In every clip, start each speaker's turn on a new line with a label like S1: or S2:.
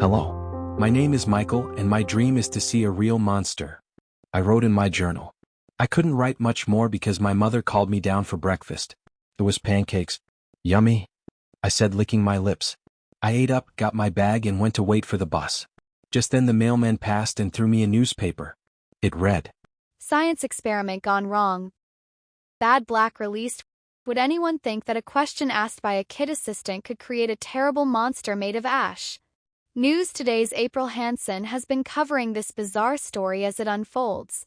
S1: Hello. My name is Michael and my dream is to see a real monster. I wrote in my journal. I couldn't write much more because my mother called me down for breakfast. It was pancakes. Yummy, I said, licking my lips. I ate up, got my bag and went to wait for the bus. Just then the mailman passed and threw me a newspaper. It read,
S2: Science experiment gone wrong. Bad black released. Would anyone think that a question asked by a kid assistant could create a terrible monster made of ash? News Today's April Hansen has been covering this bizarre story as it unfolds.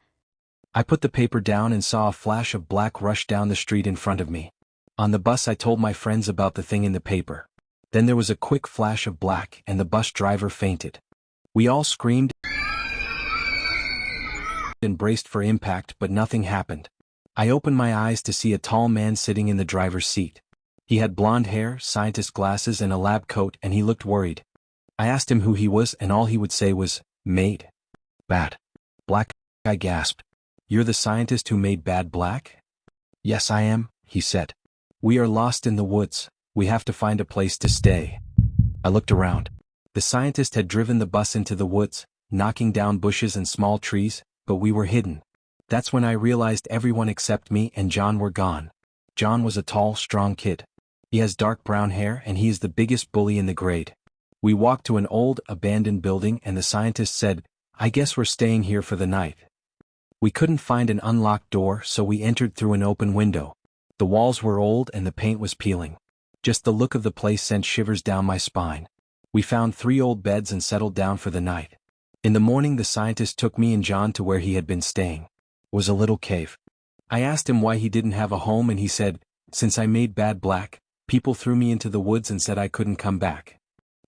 S1: I put the paper down and saw a flash of black rush down the street in front of me. On the bus I told my friends about the thing in the paper. Then there was a quick flash of black and the bus driver fainted. We all screamed and braced for impact, but nothing happened. I opened my eyes to see a tall man sitting in the driver's seat. He had blonde hair, scientist glasses and a lab coat, and he looked worried. I asked him who he was and all he would say was, "Made bad black." I gasped. "You're the scientist who made bad black?" "Yes, I am," he said. "We are lost in the woods. We have to find a place to stay." I looked around. The scientist had driven the bus into the woods, knocking down bushes and small trees, but we were hidden. That's when I realized everyone except me and John were gone. John was a tall, strong kid. He has dark brown hair and he is the biggest bully in the grade. We walked to an old, abandoned building and the scientist said, "I guess we're staying here for the night." We couldn't find an unlocked door, so we entered through an open window. The walls were old and the paint was peeling. Just the look of the place sent shivers down my spine. We found 3 old beds and settled down for the night. In the morning the scientist took me and John to where he had been staying. It was a little cave. I asked him why he didn't have a home and he said, "Since I made bad black, people threw me into the woods and said I couldn't come back."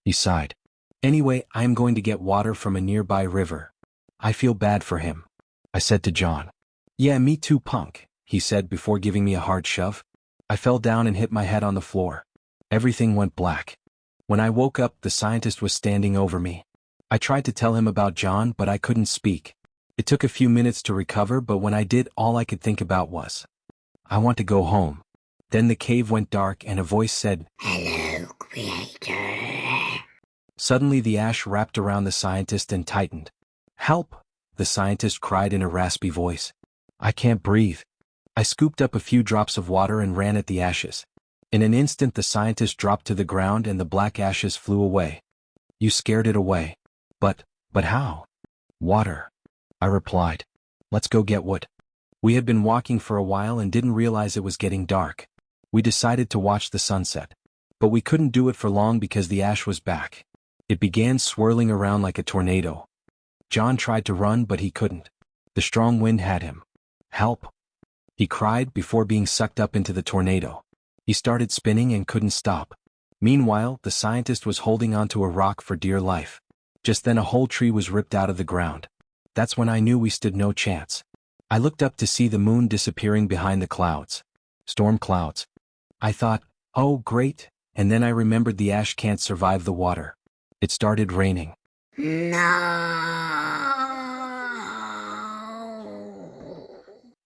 S1: He sighed. "Anyway, I am going to get water from a nearby river." I feel bad for him, I said to John. "Yeah, me too, punk," he said before giving me a hard shove. I fell down and hit my head on the floor. Everything went black. When I woke up, the scientist was standing over me. I tried to tell him about John, but I couldn't speak. It took a few minutes to recover, but when I did, all I could think about was, "I want to go home." Then the cave went dark and a voice said,
S3: "Hello, creator."
S1: Suddenly the ash wrapped around the scientist and tightened. "Help!" the scientist cried in a raspy voice. "I can't breathe." I scooped up a few drops of water and ran at the ashes. In an instant the scientist dropped to the ground and the black ashes flew away. "You scared it away." But how?" "Water," I replied. "Let's go get wood." We had been walking for a while and didn't realize it was getting dark. We decided to watch the sunset. But we couldn't do it for long because the ash was back. It began swirling around like a tornado. John tried to run, but he couldn't. The strong wind had him. "Help!" he cried before being sucked up into the tornado. He started spinning and couldn't stop. Meanwhile, the scientist was holding onto a rock for dear life. Just then a whole tree was ripped out of the ground. That's when I knew we stood no chance. I looked up to see the moon disappearing behind the clouds. Storm clouds. I thought, "Oh, great," and then I remembered the ash can't survive the water. It started raining.
S3: No.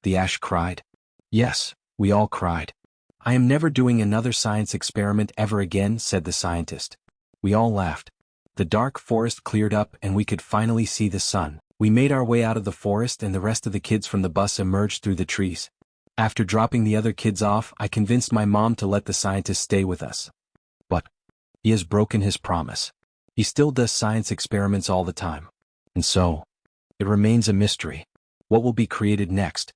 S1: The ash cried. Yes, we all cried. "I am never doing another science experiment ever again," said the scientist. We all laughed. The dark forest cleared up and we could finally see the sun. We made our way out of the forest and the rest of the kids from the bus emerged through the trees. After dropping the other kids off, I convinced my mom to let the scientist stay with us. But he has broken his promise. He still does science experiments all the time. And so, it remains a mystery. What will be created next?